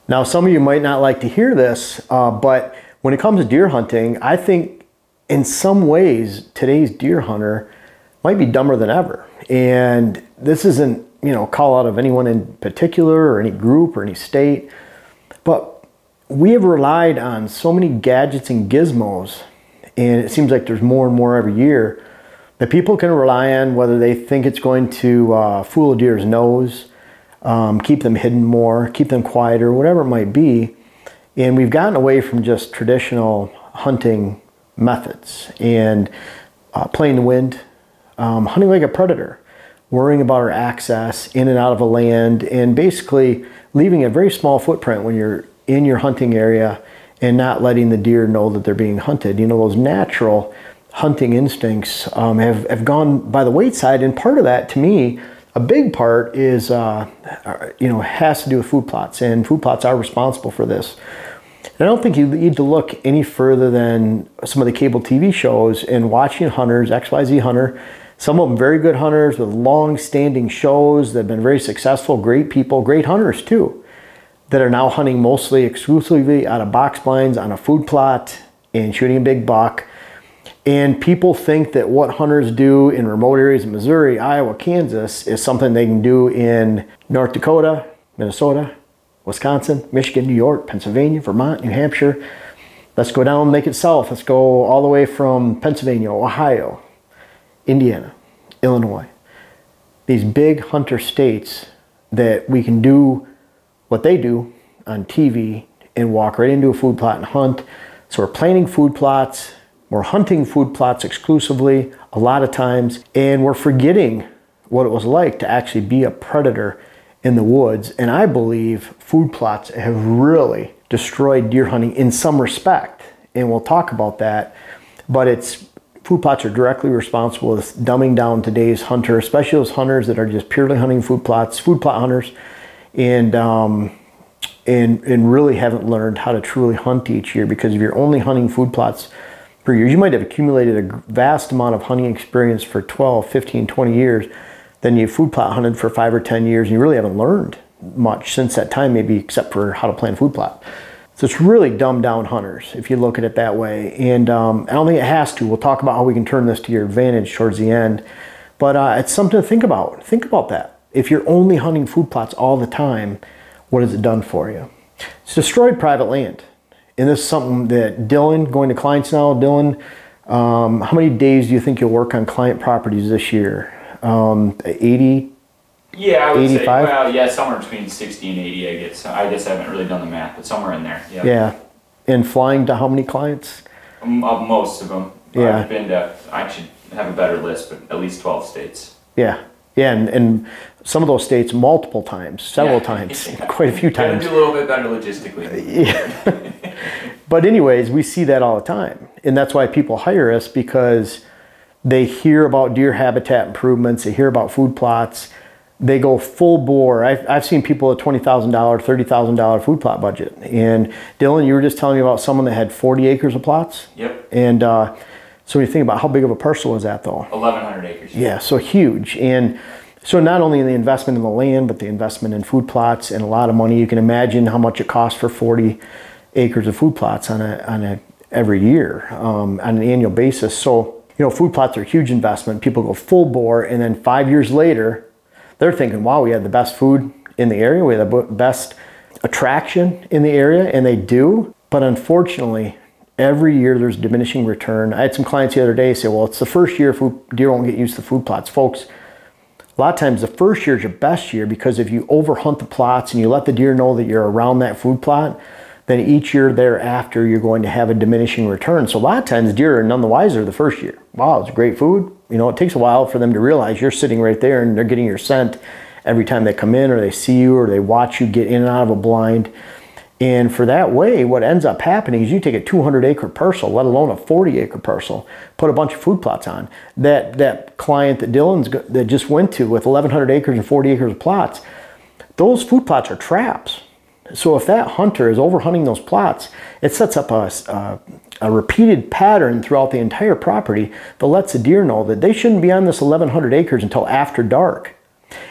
Now, some of you might not like to hear this, but when it comes to deer hunting, I think in some ways today's deer hunter might be dumber than ever. And this isn't, you know, call out of anyone in particular or any group or any state, but we have relied on so many gadgets and gizmos, and it seems like there's more and more every year that people can rely on, whether they think it's going to fool a deer's nose, keep them hidden more, keep them quieter, whatever it might be. And we've gotten away from just traditional hunting methods and playing the wind, hunting like a predator, worrying about our access in and out of a land, and basically leaving a very small footprint when you're in your hunting area and not letting the deer know that they're being hunted. You know, those natural hunting instincts have gone by the wayside, and part of that, to me, a big part is, you know, has to do with food plots, and food plots are responsible for this. And I don't think you need to look any further than some of the cable TV shows and watching hunters, XYZ hunter, some of them very good hunters with long-standing shows that have been very successful, great people, great hunters too, that are now hunting mostly exclusively out of box blinds on a food plot and shooting a big buck. And people think that what hunters do in remote areas of Missouri, Iowa, Kansas is something they can do in North Dakota, Minnesota, Wisconsin, Michigan, New York, Pennsylvania, Vermont, New Hampshire. Let's go down and make it south. Let's go all the way from Pennsylvania, Ohio, Indiana, Illinois. These big hunter states that we can do what they do on TV and walk right into a food plot and hunt. So we're planting food plots, we're hunting food plots exclusively a lot of times, and we're forgetting what it was like to actually be a predator in the woods. And I believe food plots have really destroyed deer hunting in some respect, and we'll talk about that. But food plots are directly responsible with dumbing down today's hunter, especially those hunters that are just purely hunting food plots, food plot hunters, and really haven't learned how to truly hunt each year. Because if you're only hunting food plots per year, you might have accumulated a vast amount of hunting experience for 12, 15, 20 years. Then you food plot hunted for 5 or 10 years, and you really haven't learned much since that time, maybe except for how to plan food plot. So it's really dumbed down hunters, if you look at it that way. And I don't think it has to. We'll talk about how we can turn this to your advantage towards the end. But it's something to think about. Think about that. If you're only hunting food plots all the time, what has it done for you? It's destroyed private land. And this is something that Dylan, going to clients now, Dylan, how many days do you think you'll work on client properties this year? 80? Yeah, I would 85? say, well, yeah, somewhere between 60 and 80, I guess. I guess I haven't really done the math, but somewhere in there, yeah. Yeah. And flying to how many clients? Most of them. Yeah. I've been to, I should have a better list, but at least 12 states. Yeah. Yeah, and some of those states multiple times, several times, quite a few times. Gotta do a little bit better logistically. Yeah. But anyways, we see that all the time. And that's why people hire us, because they hear about deer habitat improvements, they hear about food plots, they go full bore. I've seen people with $20,000, $30,000 food plot budget. And Dylan, you were just telling me about someone that had 40 acres of plots? Yep. And so when you think about how big of a parcel is that though? 1,100 acres. Yeah, so huge. And so not only in the investment in the land, but the investment in food plots and a lot of money. You can imagine how much it costs for 40 acres of food plots on every year, on an annual basis. So, you know, food plots are a huge investment. People go full bore, and then 5 years later, they're thinking, wow, we had the best food in the area, we had the best attraction in the area, and they do. But unfortunately, every year there's diminishing return. I had some clients the other day say, well, it's the first year deer won't get used to food plots. Folks, a lot of times the first year is your best year, because if you overhunt the plots and you let the deer know that you're around that food plot, then each year thereafter you're going to have a diminishing return. So a lot of times deer are none the wiser the first year. Wow, it's great food. You know, it takes a while for them to realize you're sitting right there and they're getting your scent every time they come in, or they see you, or they watch you get in and out of a blind. And for that way, what ends up happening is you take a 200-acre parcel, let alone a 40-acre parcel, put a bunch of food plots on. That client that that just went to with 1,100 acres and 40 acres of plots, those food plots are traps. So if that hunter is overhunting those plots, it sets up a repeated pattern throughout the entire property that lets the deer know that they shouldn't be on this 1,100 acres until after dark.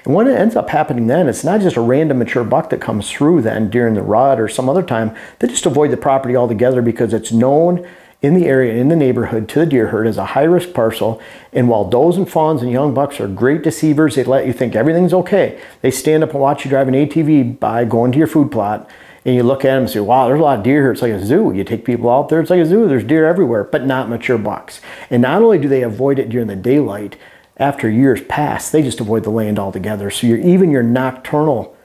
And what ends up happening then, it's not just a random mature buck that comes through then during the rut or some other time. They just avoid the property altogether because it's known in the area, in the neighborhood, to the deer herd as a high-risk parcel. And while does and fawns and young bucks are great deceivers, they let you think everything's okay. They stand up and watch you drive an ATV by going to your food plot, and you look at them and say, wow, there's a lot of deer here. It's like a zoo. You take people out there, it's like a zoo. There's deer everywhere, but not mature bucks. And not only do they avoid it during the daylight, after years pass, they just avoid the land altogether. So even your nocturnal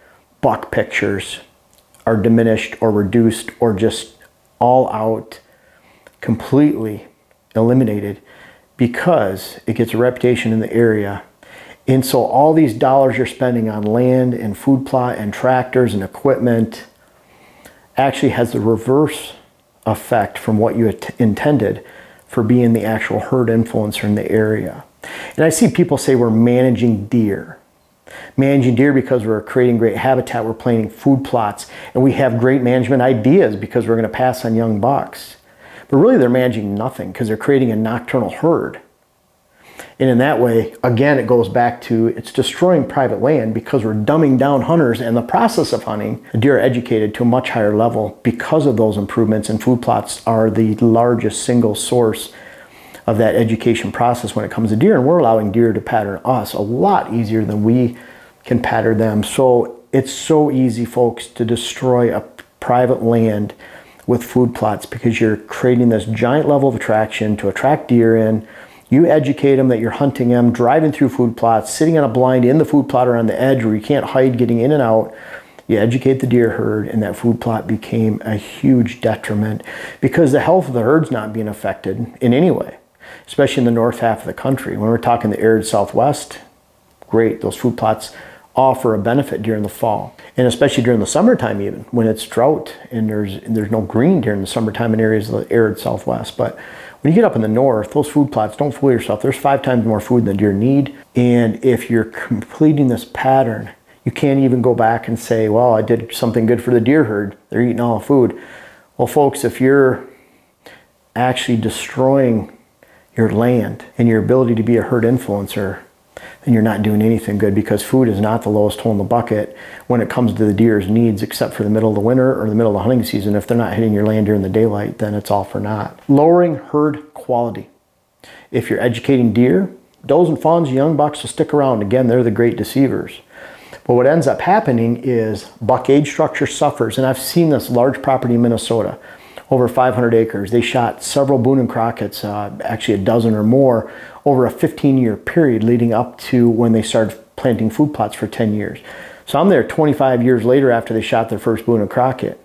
buck pictures are diminished or reduced or just all out, completely eliminated, because it gets a reputation in the area. And so all these dollars you're spending on land and food plot and tractors and equipment actually has the reverse effect from what you intended for being the actual herd influencer in the area. And I see people say we're managing deer. Managing deer because we're creating great habitat, we're planting food plots, and we have great management ideas because we're going to pass on young bucks. But really they're managing nothing because they're creating a nocturnal herd. And in that way, again, it goes back to it's destroying private land because we're dumbing down hunters, and the process of hunting, the deer are educated to a much higher level because of those improvements, and food plots are the largest single source of that education process when it comes to deer. And we're allowing deer to pattern us a lot easier than we can pattern them. So it's so easy, folks, to destroy a private land with food plots because you're creating this giant level of attraction to attract deer in. You educate them that you're hunting them, driving through food plots, sitting on a blind in the food plot or on the edge where you can't hide, getting in and out. You educate the deer herd, and that food plot became a huge detriment because the health of the herd's not being affected in any way, especially in the north half of the country. When we're talking the arid Southwest, great, those food plots offer a benefit during the fall, and especially during the summertime, even when it's drought and there's no green during the summertime in areas of the arid Southwest. But when you get up in the north, those food plots, don't fool yourself, there's 5 times more food than deer need. And if you're completing this pattern, you can't even go back and say, well, I did something good for the deer herd, they're eating all the food. Well, folks, if you're actually destroying your land and your ability to be a herd influencer, then you're not doing anything good, because food is not the lowest hole in the bucket when it comes to the deer's needs, except for the middle of the winter or the middle of the hunting season. If they're not hitting your land during the daylight, then it's all for naught. Lowering herd quality. If you're educating deer, does and fawns, young bucks will stick around. Again, they're the great deceivers. But what ends up happening is buck age structure suffers, and I've seen this large property in Minnesota, over 500 acres. They shot several Boone and Crockett's, actually a dozen or more, over a 15-year period leading up to when they started planting food plots for 10 years. So I'm there 25 years later after they shot their first Boone and Crockett.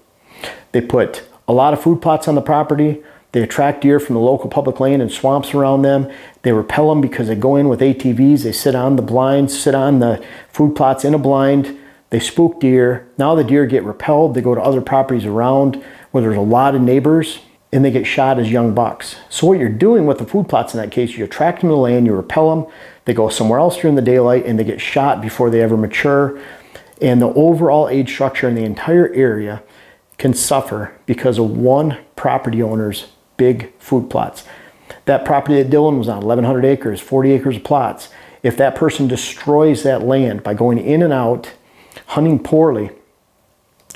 They put a lot of food plots on the property. They attract deer from the local public land and swamps around them. They repel them because they go in with ATVs. They sit on the blinds, sit on the food plots in a blind. They spook deer. Now the deer get repelled. They go to other properties around where there's a lot of neighbors, and they get shot as young bucks. So what you're doing with the food plots in that case, you attract them to the land, you repel them, they go somewhere else during the daylight, and they get shot before they ever mature. And the overall age structure in the entire area can suffer because of one property owner's big food plots. That property that Dylan was on, 1,100 acres, 40 acres of plots. If that person destroys that land by going in and out, hunting poorly,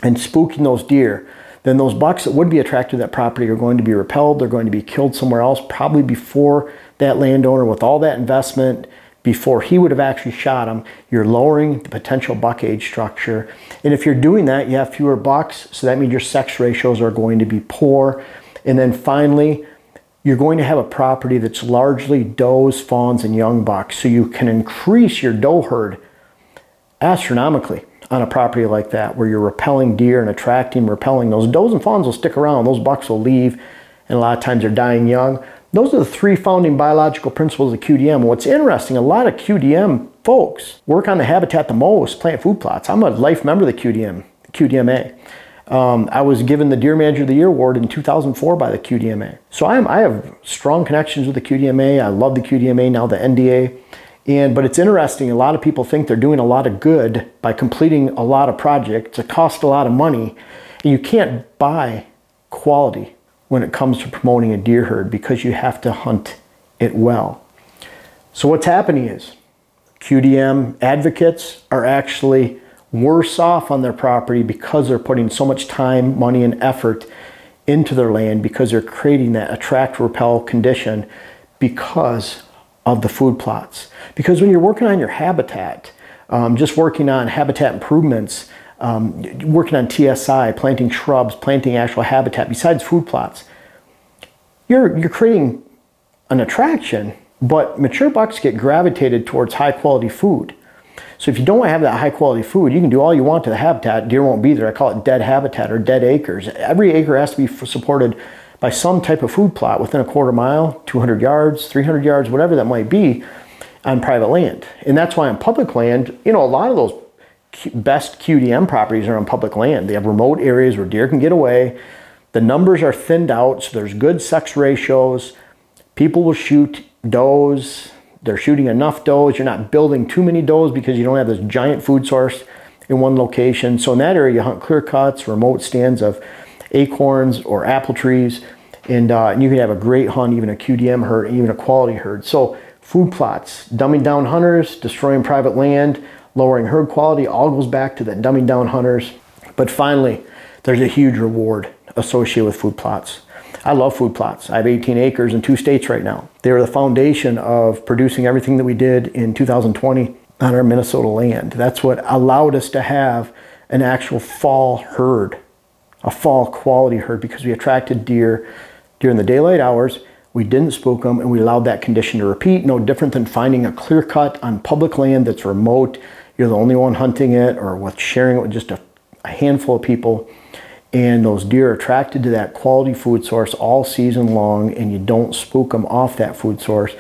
and spooking those deer, then those bucks that would be attracted to that property are going to be repelled. They're going to be killed somewhere else, probably before that landowner, with all that investment, before he would have actually shot them. You're lowering the potential buck age structure. And if you're doing that, you have fewer bucks, so that means your sex ratios are going to be poor. And then finally, you're going to have a property that's largely does, fawns, and young bucks, so you can increase your doe herd astronomically on a property like that, where you're repelling deer and attracting, repelling. Those does and fawns will stick around, those bucks will leave, and a lot of times they're dying young. Those are the 3 founding biological principles of QDM. What's interesting, a lot of QDM folks work on the habitat the most, plant food plots. I'm a life member of the QDMA. I was given the Deer Manager of the Year award in 2004 by the QDMA. So I have strong connections with the QDMA. I love the QDMA, now the NDA. But it's interesting, a lot of people think they're doing a lot of good by completing a lot of projects. It costs a lot of money, and you can't buy quality when it comes to promoting a deer herd because you have to hunt it well. So what's happening is QDM advocates are actually worse off on their property because they're putting so much time, money, and effort into their land, because they're creating that attract repel condition because of the food plots. Because when you're working on your habitat, just working on habitat improvements, working on TSI, planting shrubs, planting actual habitat besides food plots, you're creating an attraction, but mature bucks get gravitated towards high quality food. So if you don't have that high quality food, you can do all you want to the habitat, deer won't be there. I call it dead habitat or dead acres. Every acre has to be supported by some type of food plot within a quarter mile, 200 yards, 300 yards, whatever that might be, on private land. And that's why on public land, you know, a lot of those best QDM properties are on public land. They have remote areas where deer can get away. The numbers are thinned out, so there's good sex ratios. People will shoot does. They're shooting enough does. You're not building too many does because you don't have this giant food source in one location. So in that area, you hunt clear cuts, remote stands of acorns or apple trees, and you can have a great hunt, even a QDM herd, even a quality herd. So food plots, dumbing down hunters, destroying private land, lowering herd quality, all goes back to that dumbing down hunters. But finally, there's a huge reward associated with food plots. I love food plots. I have 18 acres in 2 states right now. They were the foundation of producing everything that we did in 2020 on our Minnesota land. That's what allowed us to have an actual fall herd, a fall quality herd, because we attracted deer during the daylight hours. We didn't spook them, and we allowed that condition to repeat. No different than finding a clear cut on public land that's remote. You're the only one hunting it, or with sharing it with just a handful of people. And those deer are attracted to that quality food source all season long, and you don't spook them off that food source.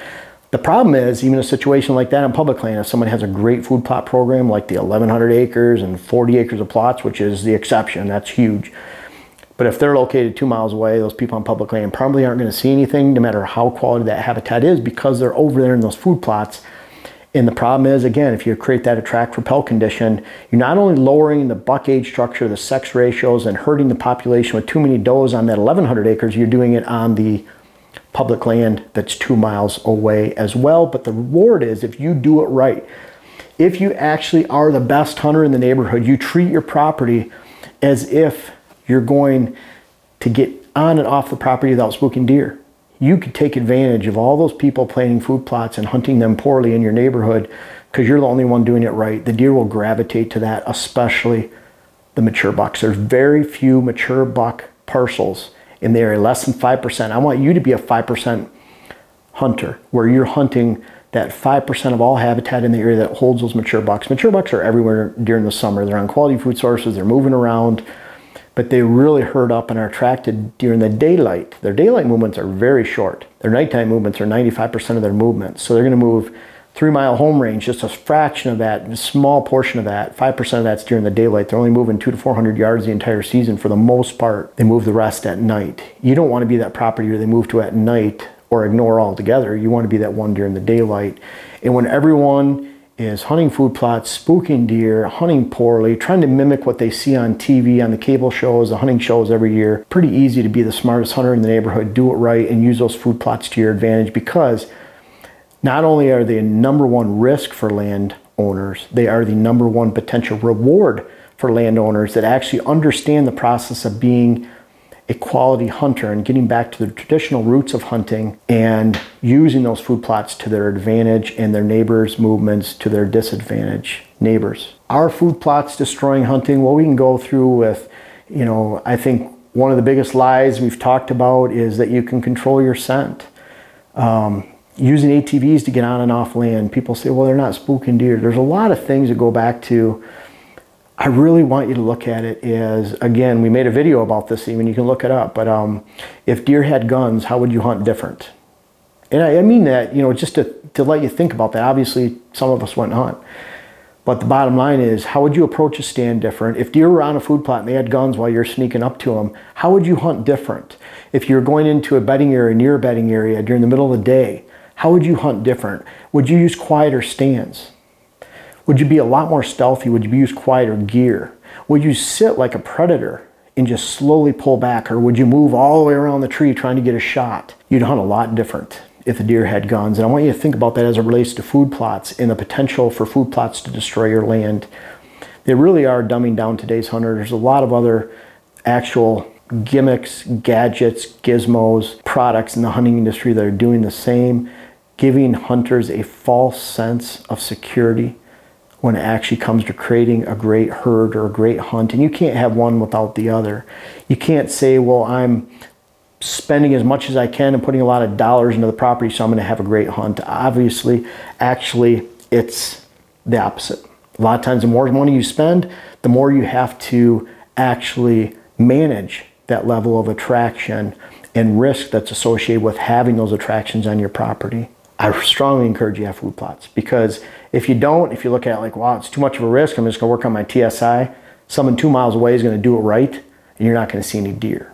The problem is, even a situation like that on public land, if someone has a great food plot program like the 1,100 acres and 40 acres of plots, which is the exception, that's huge. But if they're located 2 miles away, those people on public land probably aren't going to see anything, no matter how quality that habitat is, because they're over there in those food plots. And the problem is, again, if you create that attract repel condition, you're not only lowering the buck age structure, the sex ratios, and hurting the population with too many does on that 1,100 acres, you're doing it on the public land that's 2 miles away as well. But the reward is, if you do it right, if you actually are the best hunter in the neighborhood, you treat your property as if you're going to get on and off the property without spooking deer. You could take advantage of all those people planting food plots and hunting them poorly in your neighborhood because you're the only one doing it right. The deer will gravitate to that, especially the mature bucks. There's very few mature buck parcels in the area, less than 5%. I want you to be a 5% hunter, where you're hunting that 5% of all habitat in the area that holds those mature bucks. Mature bucks are everywhere during the summer. They're on quality food sources, they're moving around, but they really herd up and are attracted during the daylight. Their daylight movements are very short. Their nighttime movements are 95% of their movements. So they're going to move 3 mile home range, just a fraction of that, a small portion of that, 5% of that's during the daylight. They're only moving 200 to 400 yards the entire season for the most part. They move the rest at night. You don't want to be that property where they move to at night or ignore altogether. You want to be that one during the daylight. And when everyone is hunting food plots, spooking deer, hunting poorly, trying to mimic what they see on TV, on the cable shows, the hunting shows every year. Pretty easy to be the smartest hunter in the neighborhood, do it right, and use those food plots to your advantage, because not only are they a #1 risk for landowners, they are the #1 potential reward for landowners that actually understand the process of being a quality hunter and getting back to the traditional roots of hunting and using those food plots to their advantage and their neighbors' movements to their disadvantage neighbors. Are food plots destroying hunting? Well, we can go through with, I think one of the biggest lies we've talked about is that you can control your scent. Using ATVs to get on and off land. People say, well, they're not spooking deer. There's a lot of things that go back to, I really want you to look at it as, again, we made a video about this even, you can look it up, but if deer had guns, how would you hunt different? And I mean that, just to let you think about that. Obviously, some of us wouldn't hunt. But the bottom line is, how would you approach a stand different? If deer were on a food plot and they had guns while you're sneaking up to them, how would you hunt different? If you're going into a bedding area, near a bedding area during the middle of the day, how would you hunt different? Would you use quieter stands? Would you be a lot more stealthy? Would you use quieter gear? Would you sit like a predator and just slowly pull back? Or would you move all the way around the tree trying to get a shot? You'd hunt a lot different. if the deer had guns. And I want you to think about that as it relates to food plots and the potential for food plots to destroy your land. They really are dumbing down today's hunter. There's a lot of other actual gimmicks, gadgets, gizmos, products in the hunting industry that are doing the same, giving hunters a false sense of security when it actually comes to creating a great herd or a great hunt. And you can't have one without the other. You can't say, well, I'm spending as much as I can and putting a lot of dollars into the property, so I'm going to have a great hunt. Obviously, actually, it's the opposite. A lot of times, the more money you spend, the more you have to actually manage that level of attraction and risk that's associated with having those attractions on your property. I strongly encourage you to have food plots, because if you don't, if you look at it like, wow, it's too much of a risk, I'm just going to work on my TSI, someone 2 miles away is going to do it right, and you're not going to see any deer.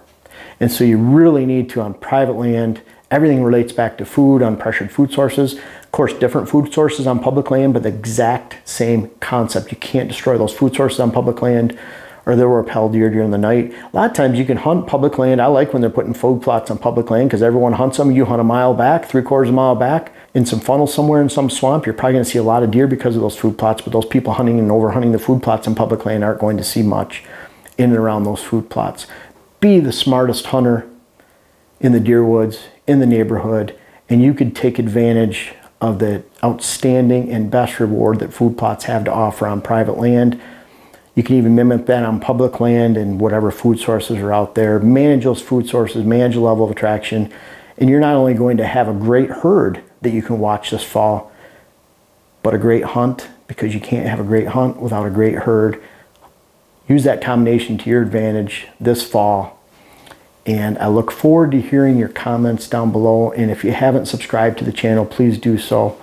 And so you really need to, on private land, everything relates back to food, unpressured food sources. Of course, different food sources on public land, but the exact same concept. You can't destroy those food sources on public land, or they'll repel deer during the night. A lot of times you can hunt public land. I like when they're putting food plots on public land, because everyone hunts them. You hunt a mile back, 3/4 mile back, in some funnel somewhere in some swamp, you're probably going to see a lot of deer because of those food plots, but those people hunting and overhunting the food plots on public land aren't going to see much in and around those food plots. Be the smartest hunter in the deer woods, in the neighborhood, and you could take advantage of the outstanding and best reward that food plots have to offer on private land. You can even mimic that on public land and whatever food sources are out there. Manage those food sources, manage the level of attraction, and you're not only going to have a great herd that you can watch this fall, but a great hunt, because you can't have a great hunt without a great herd. Use that combination to your advantage this fall. And I look forward to hearing your comments down below. And if you haven't subscribed to the channel, please do so.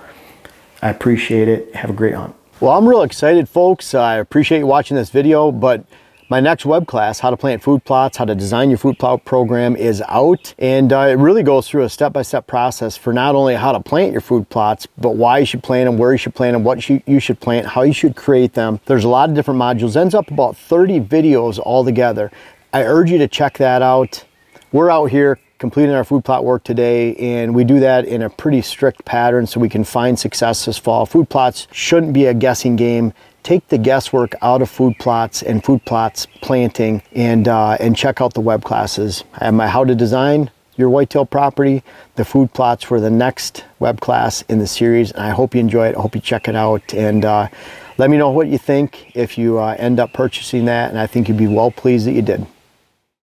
I appreciate it. Have a great hunt. Well, I'm real excited, folks. I appreciate you watching this video, but my next web class, how to plant food plots, how to design your food plot program, is out. And it really goes through a step-by-step process for not only how to plant your food plots, but why you should plant them, where you should plant them, what you should plant, how you should create them. There's a lot of different modules. Ends up about 30 videos altogether. I urge you to check that out. We're out here completing our food plot work today, and we do that in a pretty strict pattern so we can find success this fall. Food plots shouldn't be a guessing game. Take the guesswork out of food plots and food plots planting, and check out the web classes. I have my how to design your whitetail property, the food plots for the next web class in the series, and I hope you enjoy it. I hope you check it out, and let me know what you think if you end up purchasing that, and I think you'd be well pleased that you did.